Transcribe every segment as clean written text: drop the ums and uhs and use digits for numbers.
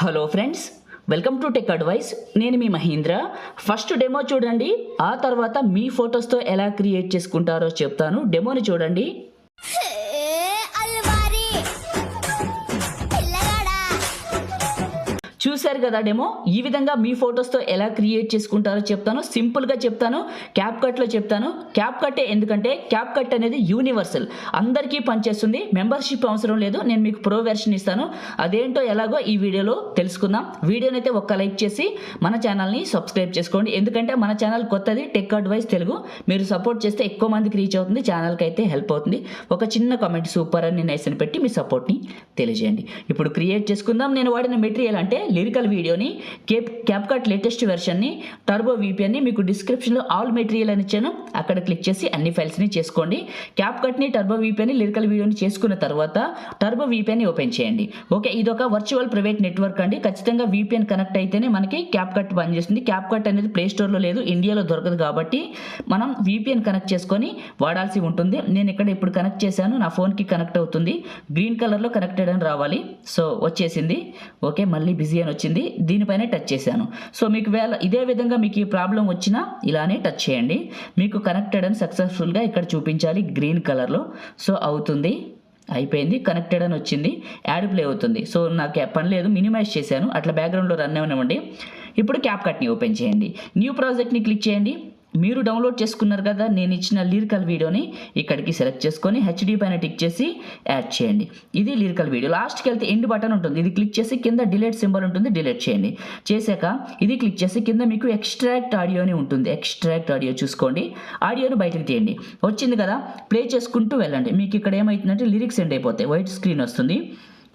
Hello friends, welcome to tech advice. నేను మీ Mahindra. First demo చూడండి, ఆ తర్వాత మీ ఫొటోస్తో ఎలా క్రియేట్ చేసుకుంటారో చెప్తాను. డెమోని చూడండి. చూశారు కదా డెమో. ఈ విధంగా మీ ఫొటోస్తో ఎలా క్రియేట్ చేసుకుంటారో చెప్తాను. సింపుల్గా చెప్తాను, క్యాప్కట్లో చెప్తాను. క్యాప్కట్టే, ఎందుకంటే క్యాప్కట్ అనేది యూనివర్సల్, అందరికీ పనిచేస్తుంది. మెంబర్షిప్ అవసరం లేదు. నేను మీకు ప్రో వెర్షన్ ఇస్తాను. అదేంటో ఎలాగో ఈ వీడియోలో తెలుసుకుందాం. వీడియోని అయితే ఒక్క లైక్ చేసి మన ఛానల్ని సబ్స్క్రైబ్ చేసుకోండి. ఎందుకంటే మన ఛానల్ కొత్తది, టెక్ అడ్వైస్ తెలుగు. మీరు సపోర్ట్ చేస్తే ఎక్కువ మందికి రీచ్ అవుతుంది, ఛానల్కి అయితే హెల్ప్ అవుతుంది. ఒక చిన్న కామెంట్ సూపర్ అని నైస్ అని పెట్టి మీ సపోర్ట్ని తెలియజేయండి. ఇప్పుడు క్రియేట్ చేసుకుందాం. నేను వాడిన మెటీరియల్ అంటే లిరికల్ వీడియోని, క్యాప్కట్ లేటెస్ట్ వెర్షన్ని, టర్బో VPNని మీకు డిస్క్రిప్షన్లో ఆల్ మెటీరియల్ అని ఇచ్చాను. అక్కడ క్లిక్ చేసి అన్ని ఫైల్స్ని చేసుకోండి. క్యాప్కట్ని, టర్బో VPNని, లిరికల్ వీడియోని చేసుకున్న తర్వాత టర్బో VPNని ఓపెన్ చేయండి. ఓకే, ఇది ఒక వర్చువల్ ప్రైవేట్ నెట్వర్క్ అండి. ఖచ్చితంగా VPN కనెక్ట్ అయితేనే మనకి క్యాప్కట్ పనిచేస్తుంది. క్యాప్కట్ అనేది ప్లే స్టోర్లో లేదు, ఇండియాలో దొరకదు. కాబట్టి మనం VPN కనెక్ట్ చేసుకొని వాడాల్సి ఉంటుంది. నేను ఇక్కడ ఇప్పుడు కనెక్ట్ చేశాను, నా ఫోన్కి కనెక్ట్ అవుతుంది. గ్రీన్ కలర్లో కనెక్టెడ్ అని రావాలి. సో వచ్చేసింది. ఓకే, మళ్ళీ బిజీ అని వచ్చింది. దీనిపైన టచ్ చేశాను. సో మీకు ఇదే విధంగా మీకు ఈ ప్రాబ్లం వచ్చినా ఇలానే టచ్ చేయండి. మీకు కనెక్టెడ్ అని సక్సెస్ఫుల్గా ఇక్కడ చూపించాలి గ్రీన్ కలర్లో. సో అవుతుంది, అయిపోయింది, కనెక్టెడ్ అని వచ్చింది. యాడ్ ప్లే అవుతుంది. సో నాకు పని లేదు, మినిమైజ్ చేశాను. అట్లా బ్యాక్గ్రౌండ్లో రన్ అవ్వనివ్వండి. ఇప్పుడు క్యాప్కట్ని ఓపెన్ చేయండి. న్యూ ప్రాజెక్ట్ని క్లిక్ చేయండి. మీరు డౌన్లోడ్ చేసుకున్నారు కదా నేను ఇచ్చిన లిరికల్ వీడియోని, ఇక్కడికి సెలెక్ట్ చేసుకొని HD పైన టిక్ చేసి యాడ్ చేయండి. ఇది లిరికల్ వీడియో. లాస్ట్కి వెళ్తే ఎండ్ బటన్ ఉంటుంది, ఇది క్లిక్ చేసి కింద డిలీట్ సింబల్ ఉంటుంది, డిలీట్ చేయండి. చేశాక ఇది క్లిక్ చేసి కింద మీకు ఎక్స్ట్రాక్ట్ ఆడియో అని ఉంటుంది. ఎక్స్ట్రాక్ట్ ఆడియో చూసుకోండి. ఆడియోను బయటకు తీయండి. వచ్చింది కదా, ప్లే చేసుకుంటూ వెళ్ళండి. మీకు ఇక్కడ ఏమవుతుందంటే లిరిక్స్ ఎండ్ అయిపోతాయి, వైట్ స్క్రీన్ వస్తుంది.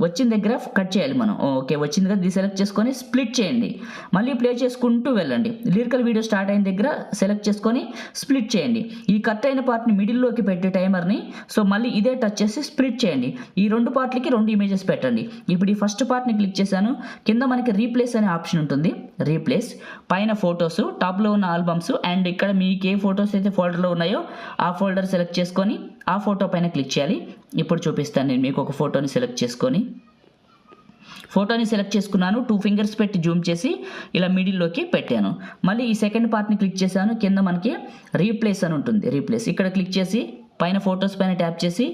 వచ్చిన దగ్గర కట్ చేయాలి మనం. ఓకే, వచ్చింది కదా, ఇది సెలెక్ట్ చేసుకొని స్ప్లిట్ చేయండి. మళ్ళీ ప్లే చేసుకుంటూ వెళ్ళండి. లిరికల్ వీడియో స్టార్ట్ అయిన దగ్గర సెలెక్ట్ చేసుకొని స్ప్లిట్ చేయండి. ఈ కట్ అయిన పార్ట్ని మిడిల్లోకి పెట్టి టైమర్ని, సో మళ్ళీ ఇదే టచ్ చేసి స్ప్లిట్ చేయండి. ఈ రెండు పార్ట్లకి 2 ఇమేజెస్ పెట్టండి. ఇప్పుడు ఈ ఫస్ట్ పార్ట్ని క్లిక్ చేశాను. కింద మనకి రీప్లేస్ అనే ఆప్షన్ ఉంటుంది. రీప్లేస్ పైన ఫొటోస్, టాప్లో ఉన్న ఆల్బమ్స్, అండ్ ఇక్కడ మీకు ఏ ఫొటోస్ అయితే ఫోల్డర్లో ఉన్నాయో ఆ ఫోల్డర్ సెలెక్ట్ చేసుకొని ఆ ఫోటో పైన క్లిక్ చేయాలి. ఇప్పుడు చూపిస్తాను నేను మీకు ఒక ఫోటోని సెలెక్ట్ చేసుకొని. ఫోటోని సెలెక్ట్ చేసుకున్నాను. 2 ఫింగర్స్ పెట్టి జూమ్ చేసి ఇలా మిడిల్లోకి పెట్టాను. మళ్ళీ ఈ సెకండ్ పార్ట్ని క్లిక్ చేశాను. కింద మనకి రీప్లేస్ అని ఉంటుంది. రీప్లేస్ ఇక్కడ క్లిక్ చేసి పైన ఫొటోస్ పైన ట్యాప్ చేసి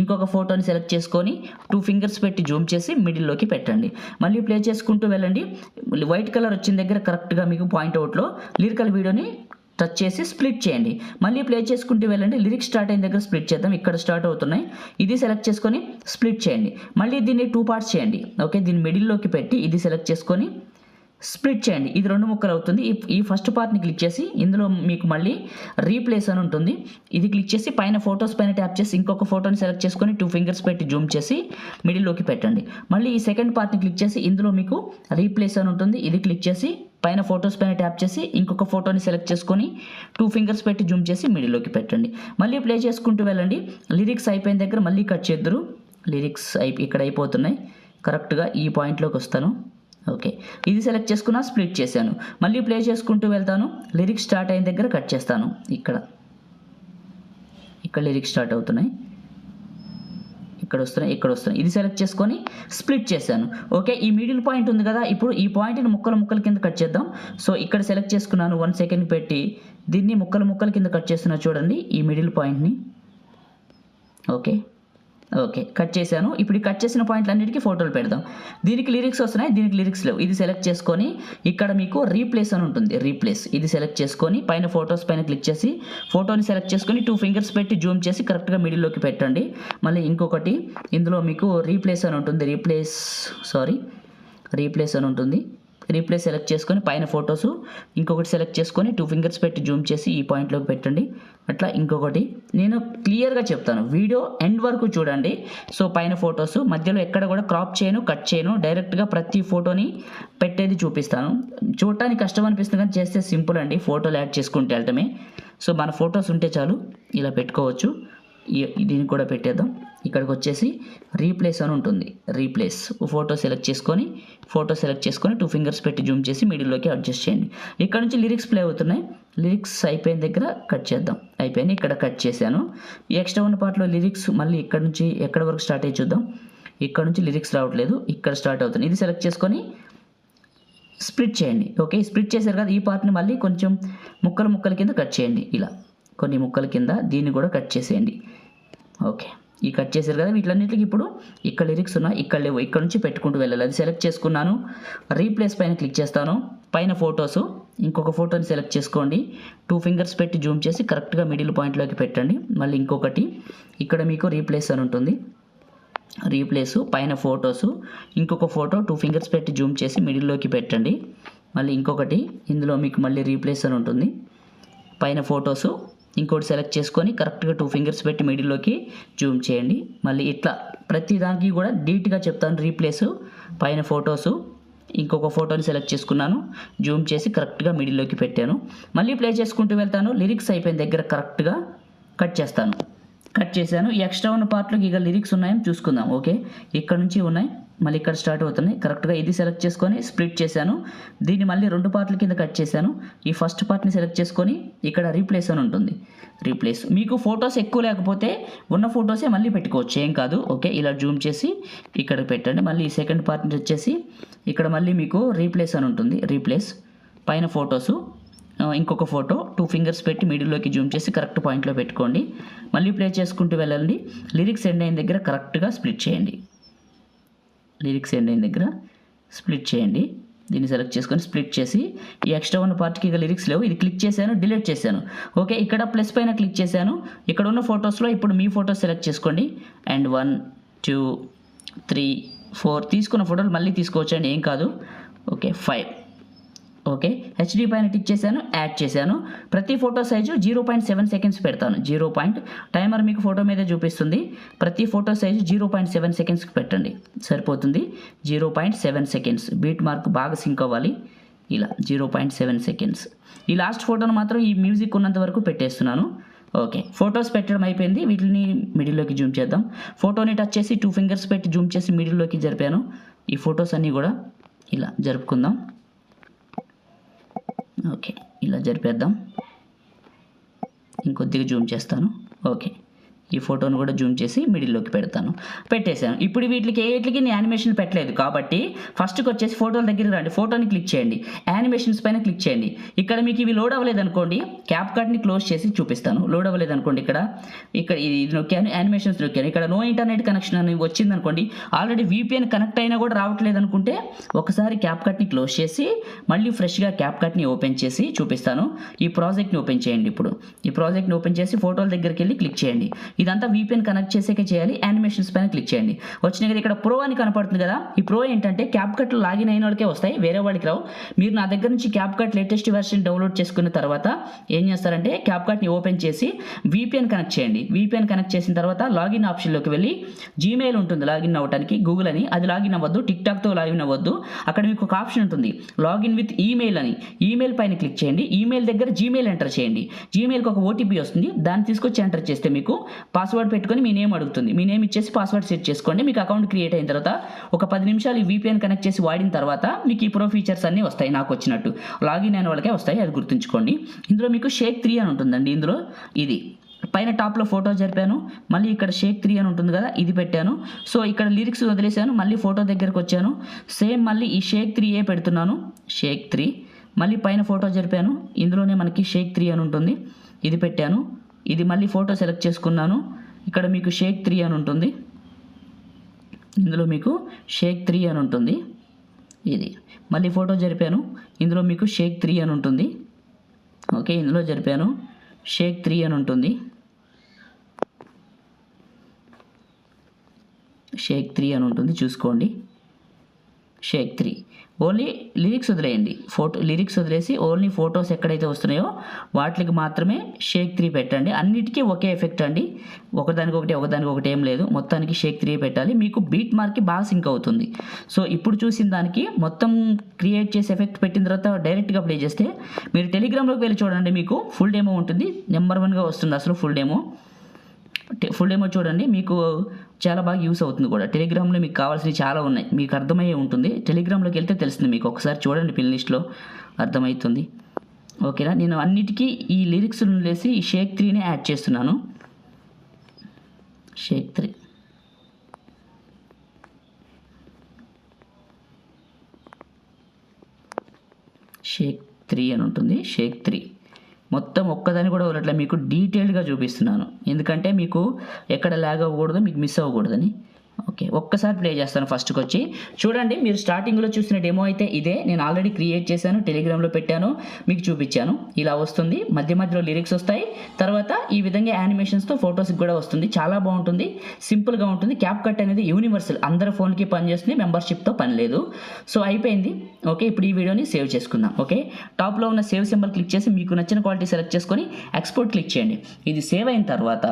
ఇంకొక ఫోటోని సెలెక్ట్ చేసుకొని 2 ఫింగర్స్ పెట్టి జూమ్ చేసి మిడిల్లోకి పెట్టండి. మళ్ళీ ప్లే చేసుకుంటూ వెళ్ళండి. వైట్ కలర్ వచ్చిన దగ్గర కరెక్ట్గా మీకు పాయింట్ అవుట్లో లిరికల్ వీడియోని టచ్ చేసి స్ప్లిట్ చేయండి. మళ్ళీ ప్లే చేసుకుంటూ వెళ్ళండి. లిరిక్స్ స్టార్ట్ అయిన దగ్గర స్ప్లిట్ చేద్దాం. ఇక్కడ స్టార్ట్ అవుతున్నాయి. ఇది సెలెక్ట్ చేసుకొని స్ప్లిట్ చేయండి. మళ్ళీ దీన్ని 2 పార్ట్స్ చేయండి. ఓకే, దీన్ని మిడిల్లోకి పెట్టి ఇది సెలెక్ట్ చేసుకొని స్ప్లిట్ చేయండి. ఇది 2 ముక్కలు అవుతుంది. ఈ ఫస్ట్ పార్ట్ని క్లిక్ చేసి ఇందులో మీకు మళ్ళీ రీప్లేస్ అని ఉంటుంది. ఇది క్లిక్ చేసి పైన ఫొటోస్ పైన ట్యాప్ చేసి ఇంకొక ఫోటోని సెలెక్ట్ చేసుకొని 2 ఫింగర్స్ పెట్టి జూమ్ చేసి మిడిల్లోకి పెట్టండి. మళ్ళీ ఈ సెకండ్ పార్ట్ని క్లిక్ చేసి ఇందులో మీకు రీప్లేస్ అని ఉంటుంది. ఇది క్లిక్ చేసి పైన ఫొటోస్ పైన ట్యాప్ చేసి ఇంకొక ఫోటోని సెలెక్ట్ చేసుకొని 2 ఫింగర్స్ పెట్టి జూమ్ చేసి మిడిల్లోకి పెట్టండి. మళ్ళీ ప్లే చేసుకుంటూ వెళ్ళండి. లిరిక్స్ అయిపోయిన దగ్గర మళ్ళీ కట్ చేద్దరు. లిరిక్స్ ఇక్కడ అయిపోతున్నాయి. కరెక్ట్గా ఈ పాయింట్లోకి వస్తాను. ఓకే, ఇది సెలెక్ట్ చేసుకున్నా, స్ప్లిట్ చేశాను. మళ్ళీ ప్లే చేసుకుంటూ వెళ్తాను. లిరిక్స్ స్టార్ట్ అయిన దగ్గర కట్ చేస్తాను. ఇక్కడ లిరిక్స్ స్టార్ట్ అవుతున్నాయి, ఇక్కడ వస్తున్నాయి. ఇది సెలెక్ట్ చేసుకొని స్ప్లిట్ చేశాను. ఓకే, ఈ మిడిల్ పాయింట్ ఉంది కదా, ఇప్పుడు ఈ పాయింట్ని ముక్కల కింద కట్ చేద్దాం. సో ఇక్కడ సెలెక్ట్ చేసుకున్నాను. 1 సెకండ్ పెట్టి దీన్ని ముక్కల కింద కట్ చేస్తున్నా చూడండి, ఈ మిడిల్ పాయింట్ని. ఓకే, కట్ చేశాను. ఇప్పుడు ఈ కట్ చేసిన పాయింట్లన్నిటికీ ఫోటోలు పెడదాం. దీనికి లిరిక్స్ వస్తున్నాయి, దీనికి లిరిక్స్ లేవు. ఇది సెలెక్ట్ చేసుకొని ఇక్కడ మీకు రీప్లేస్ అని ఉంటుంది. రీప్లేస్ ఇది సెలెక్ట్ చేసుకొని పైన ఫొటోస్ పైన క్లిక్ చేసి ఫోటోని సెలెక్ట్ చేసుకొని 2 ఫింగర్స్ పెట్టి జూమ్ చేసి కరెక్ట్గా మిడిల్లోకి పెట్టండి. మళ్ళీ ఇంకొకటి ఇందులో మీకు రీప్లేస్ అని ఉంటుంది. రీప్లేస్ అని ఉంటుంది. రీప్లేస్ సెలెక్ట్ చేసుకొని పైన ఫొటోస్ ఇంకొకటి సెలెక్ట్ చేసుకొని 2 ఫింగర్స్ పెట్టి జూమ్ చేసి ఈ పాయింట్లోకి పెట్టండి. అట్లా ఇంకొకటి నేను క్లియర్గా చెప్తాను, వీడియో ఎండ్ వరకు చూడండి. సో పైన ఫొటోస్ మధ్యలో ఎక్కడ కూడా క్రాప్ చేయను, కట్ చేయను, డైరెక్ట్గా ప్రతి ఫోటోని పెట్టేది చూపిస్తాను. చూడటానికి కష్టం అనిపిస్తుంది కానీ చేస్తే సింపుల్ అండి. ఫోటోలు యాడ్ చేసుకుంటే వెళ్ళటమే. సో మన ఫొటోస్ ఉంటే చాలు, ఇలా పెట్టుకోవచ్చు. దీన్ని కూడా పెట్టేద్దాం. ఇక్కడికి వచ్చేసి రీప్లేస్ అని ఉంటుంది. రీప్లేస్ ఫోటో సెలెక్ట్ చేసుకొని 2 ఫింగర్స్ పెట్టి జూమ్ చేసి మిడిల్లోకి అడ్జస్ట్ చేయండి. ఇక్కడ నుంచి లిరిక్స్ ప్లే అవుతున్నాయి. లిరిక్స్ అయిపోయిన దగ్గర కట్ చేద్దాం. అయిపోయింది, ఇక్కడ కట్ చేశాను. ఈ ఎక్స్ట్రా ఉన్న పార్ట్లో లిరిక్స్ మళ్ళీ ఇక్కడ నుంచి ఎక్కడ వరకు స్టార్ట్ అయ్యి చూద్దాం. ఇక్కడ నుంచి లిరిక్స్ రావట్లేదు, ఇక్కడ స్టార్ట్ అవుతుంది. ఇది సెలెక్ట్ చేసుకొని స్ప్లిట్ చేయండి. ఓకే, స్ప్లిట్ చేశారు కదా, ఈ పార్ట్ని మళ్ళీ కొంచెం ముక్కల కింద కట్ చేయండి. ఇలా కొన్ని ముక్కల కింద దీన్ని కూడా కట్ చేసేయండి. ఓకే, ఈ కట్ చేశారు కదా, వీటిలన్నిటికి ఇప్పుడు ఇక్కడ లిరిక్స్ ఉన్నాయి, ఇక్కడ లేవు, ఇక్కడ నుంచి పెట్టుకుంటూ వెళ్ళాలి. అది సెలెక్ట్ చేసుకున్నాను. రీప్లేస్ పైన క్లిక్ చేస్తాను. పైన ఫొటోస్ ఇంకొక ఫోటోని సెలెక్ట్ చేసుకోండి. 2 ఫింగర్స్ పెట్టి జూమ్ చేసి కరెక్ట్గా మిడిల్ పాయింట్లోకి పెట్టండి. మళ్ళీ ఇంకొకటి ఇక్కడ మీకు రీప్లేస్ అని ఉంటుంది. రీప్లేసు పైన ఫొటోస్ ఇంకొక ఫోటో 2 ఫింగర్స్ పెట్టి జూమ్ చేసి మిడిల్లోకి పెట్టండి. మళ్ళీ ఇంకొకటి ఇందులో మీకు మళ్ళీ రీప్లేస్ అని ఉంటుంది. పైన ఫొటోస్ ఇంకోటి సెలెక్ట్ చేసుకొని కరెక్ట్గా 2 ఫింగర్స్ పెట్టి మిడిల్లోకి జూమ్ చేయండి. మళ్ళీ ఇట్లా ప్రతి దానికి కూడా డీట్గా చెప్తాను. రీప్లేసు పైన ఫొటోసు ఇంకొక ఫోటోని సెలెక్ట్ చేసుకున్నాను, జూమ్ చేసి కరెక్ట్గా మిడిల్లోకి పెట్టాను. మళ్ళీ ప్లే చేసుకుంటూ వెళ్తాను. లిరిక్స్ అయిపోయిన దగ్గర కరెక్ట్గా కట్ చేస్తాను. కట్ చేశాను. ఈ ఎక్స్ట్రా ఉన్న పార్ట్లోకి ఇక లిరిక్స్ ఉన్నాయని చూసుకుందాం. ఓకే, ఇక్కడ నుంచి ఉన్నాయి, మళ్ళీ ఇక్కడ స్టార్ట్ అవుతున్నాయి. కరెక్ట్గా ఇది సెలెక్ట్ చేసుకొని స్ప్లిట్ చేశాను. దీన్ని మళ్ళీ 2 పార్ట్ల కింద కట్ చేశాను. ఈ ఫస్ట్ పార్ట్ని సెలెక్ట్ చేసుకొని ఇక్కడ రీప్లేస్ అని ఉంటుంది. రీప్లేస్ మీకు ఫొటోస్ ఎక్కువ లేకపోతే ఉన్న ఫొటోసే మళ్ళీ పెట్టుకోవచ్చు, ఏం కాదు. ఓకే, ఇలా జూమ్ చేసి ఇక్కడ పెట్టండి. మళ్ళీ ఈ సెకండ్ పార్ట్ని వచ్చేసి ఇక్కడ మళ్ళీ మీకు రీప్లేస్ అని ఉంటుంది. రీప్లేస్ పైన ఫొటోసు ఇంకొక ఫోటో 2 ఫింగర్స్ పెట్టి మిడిల్లోకి జూమ్ చేసి కరెక్ట్ పాయింట్లో పెట్టుకోండి. మళ్ళీ ప్లే చేసుకుంటూ వెళ్ళండి. లిరిక్స్ ఎండ్ అయిన దగ్గర కరెక్ట్గా స్ప్లిట్ చేయండి. లిరిక్స్ ఎండ్ అయిన దగ్గర స్ప్లిట్ చేయండి. దీన్ని సెలెక్ట్ చేసుకొని స్ప్లిట్ చేసి ఈ ఎక్స్ట్రా ఉన్న పార్ట్కి ఇక లిరిక్స్ లేవు, ఇది క్లిక్ చేశాను, డిలీట్ చేశాను. ఓకే, ఇక్కడ ప్లస్ పైన క్లిక్ చేశాను. ఇక్కడ ఉన్న ఫొటోస్లో ఇప్పుడు మీ ఫోటో సెలెక్ట్ చేసుకోండి. అండ్ 1 2 3 4 తీసుకున్న ఫోటోలు మళ్ళీ తీసుకోవచ్చండి, ఏం కాదు. ఓకే, 5. ఓకే, హెచ్డి పైన టిక్ చేశాను, యాడ్ చేశాను. ప్రతి ఫోటో సైజు 0.7 సెకండ్స్ పెడతాను. టైమర్ మీకు ఫోటో మీదే చూపిస్తుంది. ప్రతి ఫోటో సైజు 0.7 సెకండ్స్కి పెట్టండి, సరిపోతుంది. 0.7 సెకండ్స్ బీట్ మార్క్ బాగా సింక్ అవ్వాలి. ఇలా 0.7 సెకండ్స్. ఈ లాస్ట్ ఫోటోను మాత్రం ఈ మ్యూజిక్ ఉన్నంత వరకు పెట్టేస్తున్నాను. ఓకే, ఫొటోస్ పెట్టడం అయిపోయింది. వీటిని మిడిల్లోకి జూమ్ చేద్దాం. ఫోటోని టచ్ చేసి 2 ఫింగర్స్ పెట్టి జూమ్ చేసి మిడిల్లోకి జరిపాను. ఈ ఫొటోస్ అన్నీ కూడా ఇలా జరుపుకుందాం. ఓకే, ఇలా జరిపేద్దాం. ఇంకొద్దిగా జూమ్ చేస్తాను. ఓకే, ఈ ఫోటోను కూడా జూమ్ చేసి మిడిల్లోకి పెట్టేశాను. ఇప్పుడు వీటికి నేను యానిమేషన్ పెట్టలేదు కాబట్టి ఫస్ట్కి వచ్చేసి ఫోటోల దగ్గరికి రండి. ఫోటోని క్లిక్ చేయండి, యానిమేషన్స్ పైన క్లిక్ చేయండి. ఇక్కడ మీకు ఇవి లోడ్ అవ్వలేదు అనుకోండి, క్యాప్ కట్ని క్లోజ్ చేసి చూపిస్తాను. లోడ్ అవ్వలేదు అనుకోండి, ఇక్కడ ఇది నొక్కాను, యానిమేషన్స్ నొక్కాను. ఇక్కడ నో ఇంటర్నెట్ కనెక్షన్ అని వచ్చింది అనుకోండి, ఆల్రెడీ VPN కనెక్ట్ అయినా కూడా రావట్లేదు అనుకుంటే ఒకసారి క్యాప్ కట్ని క్లోజ్ చేసి మళ్ళీ ఫ్రెష్గా క్యాప్ కట్ని ఓపెన్ చేసి చూపిస్తాను. ఈ ప్రాజెక్ట్ని ఓపెన్ చేయండి. ఇప్పుడు ఈ ప్రాజెక్ట్ని ఓపెన్ చేసి ఫోటోల దగ్గరికి వెళ్ళి క్లిక్ చేయండి. ఇదంతా VPN కనెక్ట్ చేసేకే చేయాలి. యానిమేషన్స్ పైన క్లిక్ చేయండి. వచ్చిన కదా ఇక్కడ ప్రో అని కనపడుతుంది కదా, ఈ ప్రో ఏంటంటే క్యాప్ కట్ లాగిన్ అయిన వాళ్ళకే వస్తాయి, వేరే వాడికి రావు. మీరు నా దగ్గర నుంచి cap cut latest version download చేసుకున్న తర్వాత ఏం చేస్తారంటే క్యాప్ కట్ని ఓపెన్ చేసి VPN కనెక్ట్ చేయండి. VPN కనెక్ట్ చేసిన తర్వాత లాగిన్ ఆప్షన్లోకి వెళ్ళి జీమెయిల్ ఉంటుంది లాగిన్ అవ్వడానికి, గూగుల్ అని, అది లాగిన్ అవ్వద్దు, టిక్టాక్తో లాగిన్ అవ్వద్దు. అక్కడ మీకు ఒక ఆప్షన్ ఉంటుంది లాగిన్ విత్ ఈమెయిల్ అని, ఈమెయిల్ పైన క్లిక్ చేయండి. ఈమెయిల్ దగ్గర జీమెయిల్ ఎంటర్ చేయండి. జీమెయిల్కి ఒక OTP వస్తుంది, దాన్ని తీసుకొచ్చి ఎంటర్ చేస్తే మీకు పాస్వర్డ్ పెట్టుకొని మీ నేమ్ అడుగుతుంది. మీ నేమ్ ఇచ్చేసి పాస్వర్డ్ సెట్ చేసుకోండి. మీకు అకౌంట్ క్రియేట్ అయిన తర్వాత ఒక 10 నిమిషాలు ఈ VPN కనెక్ట్ చేసి వాడిన తర్వాత మీకు ఈ ప్రో ఫీచర్స్ అన్నీ వస్తాయి. నాకు వచ్చినట్టు లాగిన్ అయిన వాళ్ళకే వస్తాయి, అది గుర్తుంచుకోండి. ఇందులో మీకు షేక్ 3 అని ఉంటుందండి. ఇందులో ఇది పైన టాప్లో ఫోటో జరిపాను, మళ్ళీ ఇక్కడ షేక్ 3 అని ఉంటుంది కదా, ఇది పెట్టాను. సో ఇక్కడ లిరిక్స్ వదిలేశాను, మళ్ళీ ఫోటో దగ్గరకు వచ్చాను. సేమ్ మళ్ళీ ఈ షేక్ 3 పెడుతున్నాను. షేక్ 3 మళ్ళీ పైన ఫోటో జరిపాను. ఇందులోనే మనకి షేక్ 3 అని ఉంటుంది, ఇది పెట్టాను. ఇది మళ్ళీ ఫోటో సెలెక్ట్ చేసుకున్నాను. ఇక్కడ మీకు షేక్ 3 అని ఉంటుంది, ఇందులో మీకు షేక్ 3 అని ఉంటుంది. ఇది మళ్ళీ ఫోటో జరిపాను. ఇందులో మీకు షేక్ 3 అని ఉంటుంది. ఓకే, ఇందులో జరిపాను, షేక్ 3 అని ఉంటుంది. షేక్ 3 అని ఉంటుంది, చూసుకోండి. షేక్ 3 ఓన్లీ లిరిక్స్ వదిలేయండి. లిరిక్స్ వదిలేసి ఓన్లీ ఫొటోస్ ఎక్కడైతే వస్తున్నాయో వాటికి మాత్రమే షేక్ 3 పెట్టండి. అన్నిటికీ ఒకే ఎఫెక్ట్ అండి, ఒకదానికొకటి ఏం లేదు. మొత్తానికి షేక్ 3 పెట్టాలి, మీకు బీట్ మార్క్కి బాగా సింక్ అవుతుంది. సో ఇప్పుడు చూసిన దానికి మొత్తం క్రియేట్ చేసి ఎఫెక్ట్ పెట్టిన తర్వాత డైరెక్ట్గా ప్లే చేస్తే మీరు టెలిగ్రామ్లోకి వెళ్ళి చూడండి, మీకు ఫుల్ డెమో ఉంటుంది. నెంబర్ 1గా వస్తుంది అసలు ఫుల్ డెమో చూడండి, మీకు చాలా బాగా యూస్ అవుతుంది కూడా. టెలిగ్రామ్లో మీకు కావాల్సినవి చాలా ఉన్నాయి, మీకు అర్థమయ్యే ఉంటుంది. టెలిగ్రామ్లోకి వెళ్తే తెలుస్తుంది మీకు, ఒకసారి చూడండి, పిన్ లిస్ట్లో అర్థమవుతుంది. ఓకేనా, నేను అన్నిటికీ ఈ లిరిక్స్ వదిలేసి ఈ షేక్ 3ని యాడ్ చేస్తున్నాను. షేక్ 3 షేక్ 3 అని ఉంటుంది. షేక్ 3 మొత్తం ఒక్కదాన్ని కూడా వదలట్లే, మీకు డీటెయిల్డ్గా చూపిస్తున్నాను, ఎందుకంటే మీకు ఎక్కడ ల్యాగ్ అవ్వకూడదు, మీకు మిస్ అవ్వకూడదని. ఓకే, ఒక్కసారి ప్లే చేస్తాను. ఫస్ట్కి వచ్చి చూడండి, మీరు స్టార్టింగ్లో చూసిన డెమో అయితే ఇదే. నేను ఆల్రెడీ క్రియేట్ చేశాను, టెలిగ్రామ్లో పెట్టాను, మీకు చూపించాను. ఇలా వస్తుంది, మధ్య మధ్యలో లిరిక్స్ వస్తాయి, తర్వాత ఈ విధంగా యానిమేషన్స్తో ఫొటోస్కి కూడా వస్తుంది. చాలా బాగుంటుంది, సింపుల్గా ఉంటుంది. క్యాప్ కట్ అనేది యూనివర్సల్, అందరి ఫోన్కి పనిచేస్తుంది, మెంబర్షిప్తో పని లేదు. సో అయిపోయింది. ఓకే, ఇప్పుడు ఈ వీడియోని సేవ్ చేసుకుందాం. ఓకే, టాప్లో ఉన్న సేవ్ సింబల్ క్లిక్ చేసి మీకు నచ్చిన క్వాలిటీ సెలెక్ట్ చేసుకొని ఎక్స్పోర్ట్ క్లిక్ చేయండి. ఇది సేవ్ అయిన తర్వాత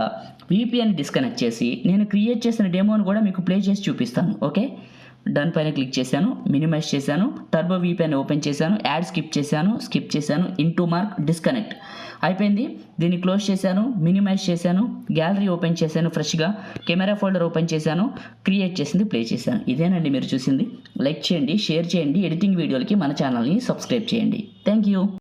VPN డిస్కనెక్ట్ చేసి నేను క్రియేట్ చేసిన డెమోని కూడా మీకు ప్లే చేసి చూపిస్తాను. ఓకే, డన్ పైన క్లిక్ చేశాను, మినిమైజ్ చేశాను, టర్బో VPN ఓపెన్ చేశాను, యాడ్ స్కిప్ చేశాను, ఇంటూ మార్క్ డిస్కనెక్ట్ అయిపోయింది. దీన్ని క్లోజ్ చేశాను, మినిమైజ్ చేశాను, గ్యాలరీ ఓపెన్ చేశాను, ఫ్రెష్గా కెమెరా ఫోల్డర్ ఓపెన్ చేశాను, క్రియేట్ చేసింది ప్లే చేశాను. ఇదేనండి మీరు చూసింది. లైక్ చేయండి, షేర్ చేయండి, ఎడిటింగ్ వీడియోలకి మన ఛానల్ని సబ్స్క్రైబ్ చేయండి. Thank you.